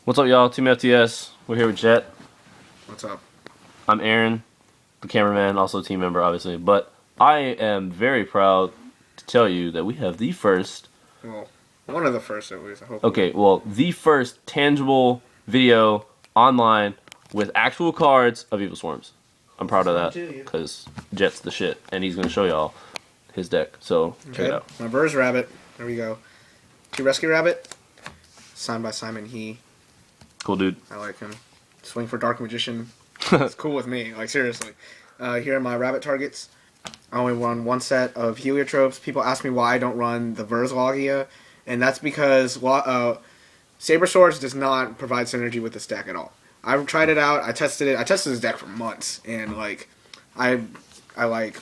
What's up, y'all? TeamFTS. We're here with Jet. What's up? I'm Aaron, the cameraman, also a team member, obviously. But I am very proud to tell you that we have the first. Well, one of the first at least, I hope. Okay, well, the first tangible video online with actual cards of Evilswarms. I'm proud of that because Jet's the shit, and he's gonna show y'all his deck. So check it out. My Verz rabbit. There we go. 2 rescue rabbit. Signed by Simon He. Cool dude. I like him. Swing for Dark Magician. It's cool with me. Like, seriously. Here are my rabbit targets. I only run one set of heliotropes. People ask me why I don't run the Verz Logia, and that's because Saber Swords does not provide synergy with this deck at all. I've tried it out. I tested it. I tested this deck for months, and like, I like.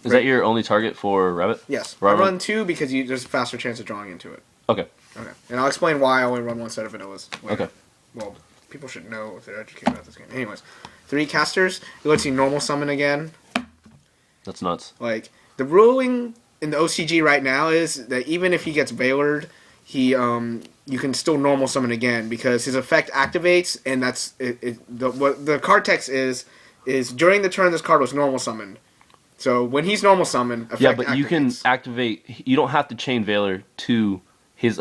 Is that your only target for rabbit? Yes. Rabbit? I run 2 because there's a faster chance of drawing into it. Okay. Okay. And I'll explain why I only run one set of vanillas later. Okay. Well, people should know if they're educated about this game. Anyways, 3 casters. It lets you normal summon again. That's nuts. Like, the ruling in the OCG right now is that even if he gets Veilered, you can still normal summon again because his effect activates, and that's what the card text is during the turn this card was normal summoned. So when he's normal summoned, effect Yeah, but activates. you can activate. You don't have to chain Veiler to his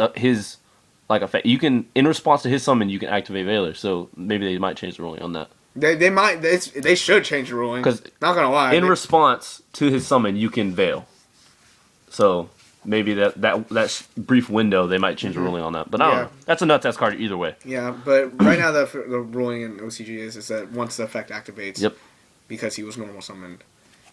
like effect. You can, in response to his summon, you can activate Veiler. So maybe they might change the ruling on that. They might. They should change the ruling. Because not gonna lie, in response to his summon, you can veil. So maybe that brief window they might change the ruling on that. But I don't know. That's a nuts ass card either way. Yeah, but right now the ruling in OCG is that once the effect activates, Yep. because he was normal summoned,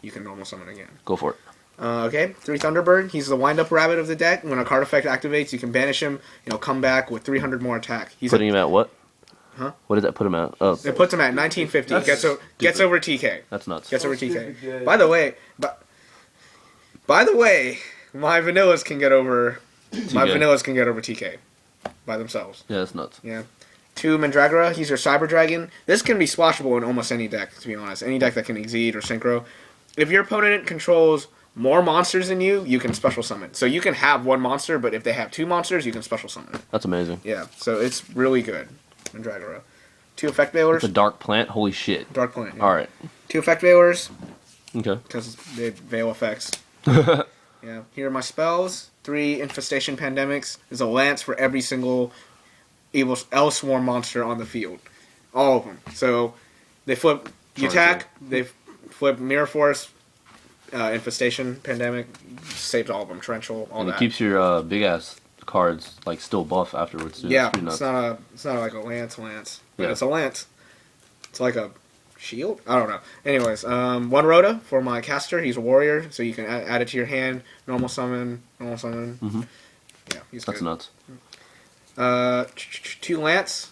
you can normal summon again. Go for it. Okay, 3 Thunderbird. He's the wind-up rabbit of the deck. When a card effect activates, you can banish him. Come back with 300 more attack. He's Putting him at what? Huh? What does that put him at? Oh, It puts him at 1950. Gets over TK. that's nuts. Gets over TK. By the way, my vanillas can get over. My vanillas can get over TK by themselves. Yeah, that's nuts. Yeah. 2 Mandragora. He's your Cyber Dragon. This can be splashable in almost any deck, to be honest. Any deck that can Exceed or Synchro. If your opponent controls more monsters than you, you can special summon. So you can have 1 monster, but if they have 2 monsters, you can special summon it. That's amazing. Yeah, so it's really good. Mandragora. 2 Effect Veilers. It's a dark plant. Holy shit. Dark Plant. Yeah. All right. 2 Effect Veilers. Okay. Because they veil effects. Yeah. Here are my spells. 3 Infestation Pandemics. There's a Lance for every single Evilswarm monster on the field. All of them. So they flip. You attack. They flip Mirror Force. Infestation, Pandemic, saves all of them. Torrential, all And that. it keeps your big ass cards like still buff afterwards too. Yeah, That's it's not like a lance, but Yeah. it's a lance. It's like a shield. I don't know. Anyways, 1 Rhoda for my caster. He's a warrior, so you can add it to your hand. Normal summon. Mm-hmm. Yeah, he's That's good. nuts. 2 Lance.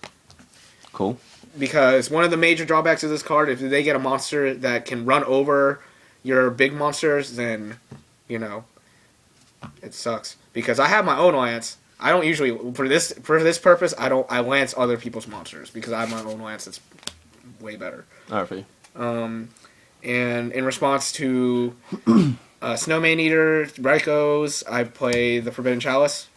Cool. Because one of the major drawbacks of this card, if they get a monster that can run over your big monsters, then, it sucks. Because I have my own Lance. I don't usually, for this purpose, I lance other people's monsters. Because I have my own Lance that's way better. Alright for you. And in response to Snowman Eater, Rykos, I play the Forbidden Chalice.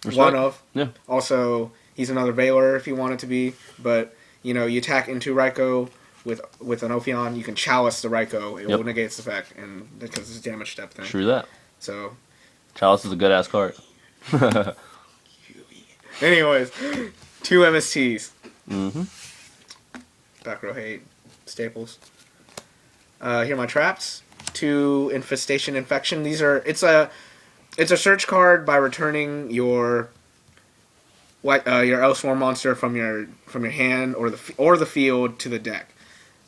Respect. One of. Yeah. Also, he's another Veiler if you want it to be. But, you attack into Ryko with an Ophion, you can Chalice the Ryko. It will negate its effect, and because it's a damage step thing. True that. So, Chalice is a good ass card. anyways, 2 MSTs. Mm-hmm. Back row hate. Staples. Here are my traps. 2 Infestation Infection. It's a search card by returning your Evilswarm monster from your hand or the field to the deck.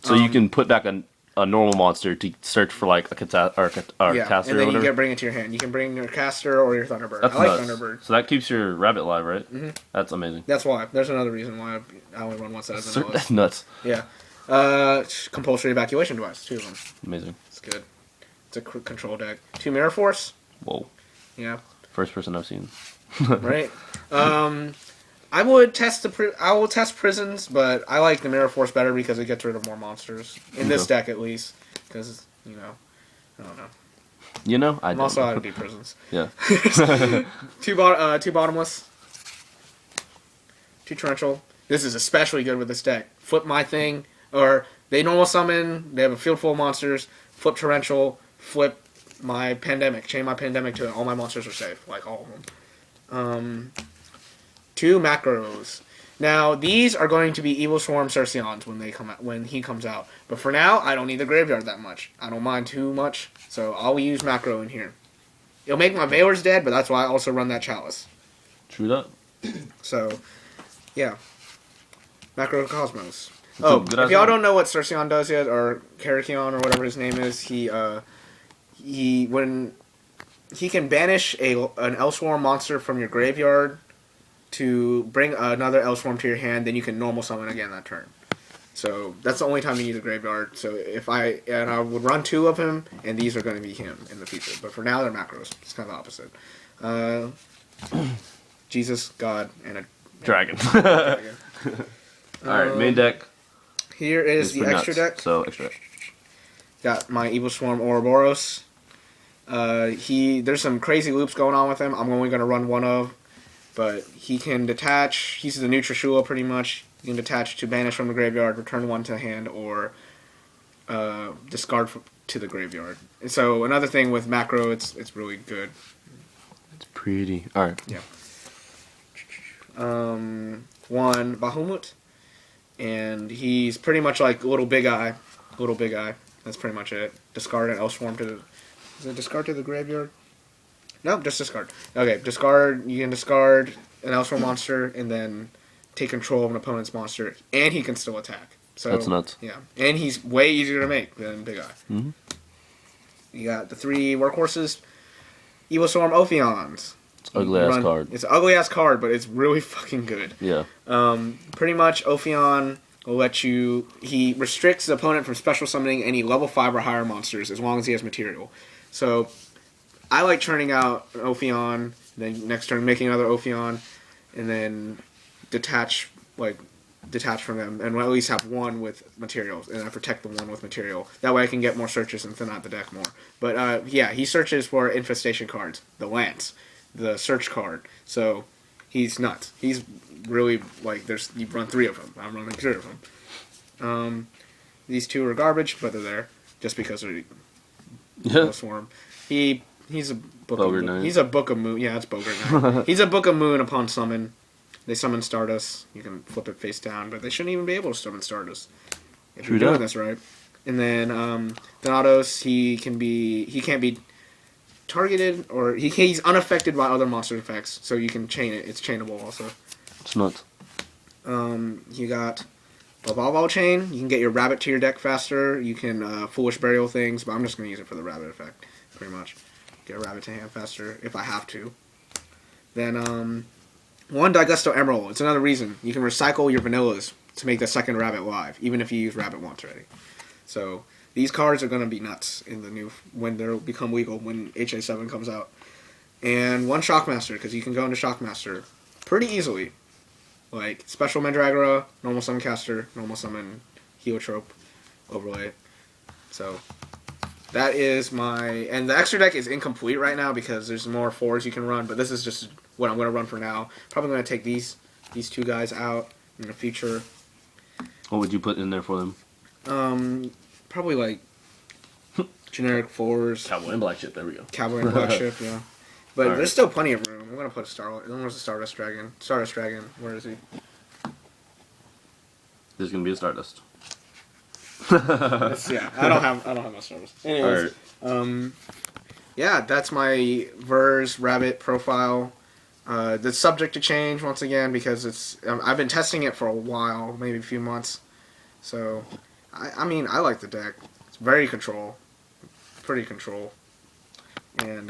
So you can put back a normal monster to search for like a caster and or then whatever. you can bring it to your hand. You can bring your caster or your Thunderbird. That's I like nuts. Thunderbird. So that keeps your rabbit live, right? Mm-hmm. That's amazing. That's why. There's another reason why I only run one set of vanillas. That's nuts. Yeah. Compulsory evacuation device. 2 of them. Amazing. It's good. It's a control deck. 2 Mirror Force. Whoa. Yeah. First person I've seen. Right. I will test prisons, but I like the Mirror Force better because it gets rid of more monsters in this deck at least. Because I don't know. I I'm don't also know. out to beat prisons. Yeah. 2 bottomless. 2 torrential. This is especially good with this deck. Flip my thing, or they normal summon, they have a field full of monsters, flip Torrential, flip my Pandemic, chain my Pandemic to it, all my monsters are safe, like all of them. 2 macros. Now, these are going to be Evilswarm Cercions when he comes out. But for now, I don't need the graveyard that much. I don't mind too much, so I'll use macro in here. It'll make my Veilers dead, but that's why I also run that Chalice. True that. So, yeah. Macro Cosmos. Good if y'all don't know what Cercion does yet, or Karakion, or whatever his name is, he can banish an Evilswarm monster from your graveyard to bring another Evilswarm to your hand, then you can normal summon again that turn. So that's the only time you need a graveyard. So I would run 2 of him, and these are going to be him in the future. But for now, they're macros. It's kind of the opposite. Jesus, God, and a dragon. Alright, main deck. Here is the extra deck. So, extra deck. Got my Evilswarm Ouroboros. There's some crazy loops going on with him. I'm only going to run 1 of. But he can detach. He's the new Trishula pretty much. He can detach to banish from the graveyard, return 1 to hand, or discard to the graveyard. And so another thing with macro, it's really good. It's pretty. Alright. Yeah. 1 Bahamut. And he's pretty much like Little Big Eye. Little Big Eye. That's pretty much it. Discard an Evilswarm to the... Is it discard to the graveyard? No, just discard. Okay, discard. You can discard an Evilswarm monster and then take control of an opponent's monster, and he can still attack. So that's nuts. Yeah, and he's way easier to make than Big Eye. Mm-hmm. You got the 3 workhorses. Evilswarm Ophions. It's an ugly ass card. It's an ugly ass card, but it's really fucking good. Yeah. Pretty much Ophion will let you. He restricts the opponent from special summoning any level 5 or higher monsters as long as he has material. So I like churning out an Ophion, then next turn making another Ophion, and then detach from them, and at least have 1 with materials, and I protect the 1 with material. That way I can get more searches and thin out the deck more. But yeah, he searches for infestation cards, the Lance, the search card. So he's nuts. He's really like you run 3 of them. I'm running 2 of them. These 2 are garbage, but they're there just because they're swarm. He's a book of Moon. He's a Book of Moon. Yeah, it's Bogart Knight. He's a Book of Moon upon summon. They summon Stardust. You can flip it face down, but they shouldn't even be able to summon Stardust if you're doing this right. And then Thanatos, he can't be targeted, or he's unaffected by other monster effects, so you can chain it. It's chainable also. It's nuts. You got Volvo Chain. You can get your rabbit to your deck faster. You can Foolish Burial things, but I'm just going to use it for the rabbit effect, pretty much. Get a rabbit to hand faster if I have to. Then 1 Daigusto Emerald. It's another reason. You can recycle your vanillas to make the second rabbit live, even if you use rabbit once already. So these cards are going to be nuts when they'll become legal, when HA7 comes out. And 1 Shockmaster, because you can go into Shockmaster pretty easily. Like Special Mandragora, Normal Summon Caster, Normal Summon Heliotrope, Overlay. So that is and the extra deck is incomplete right now because there's more 4s you can run, but this is just what I'm going to run for now. Probably going to take these 2 guys out in the future. What would you put in there for them? Probably like generic 4s. Cowboy and Black Ship, there we go. Cowboy and Black Ship, yeah. But there's still plenty of room. I'm going to put where's the Stardust Dragon? Stardust Dragon, where is he? There's going to be a Stardust. Yeah, I don't have my Stardust. Anyways, yeah, that's my Verz Rabbit profile. That's subject to change once again because I've been testing it for a while, maybe a few months. So, I mean, I like the deck. It's very pretty control, and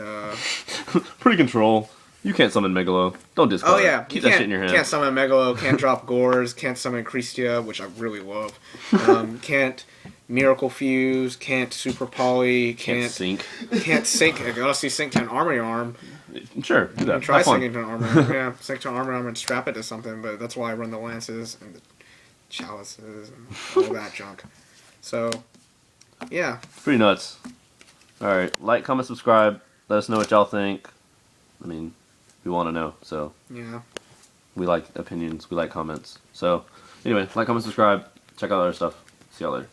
pretty control. You can't summon Megalo. Don't discard. Oh yeah, keep that shit in your hand. Can't summon Megalo. Can't drop Gores. Can't summon Christia, which I really love. Can't Miracle Fuse. Can't Super Poly. Can't Sync. Can't Sync. Honestly, Sync to an Armory Arm. Sure, do that. Try syncing to an Armory Arm. Yeah, sync to an Armory Arm and strap it to something. But that's why I run the Lances and the Chalices and all that junk. So, yeah. Pretty nuts. Alright, like, comment, subscribe. Let us know what y'all think. I mean, we want to know, so. Yeah. We like opinions. We like comments. So, anyway, like, comment, subscribe. Check out our stuff. See y'all later.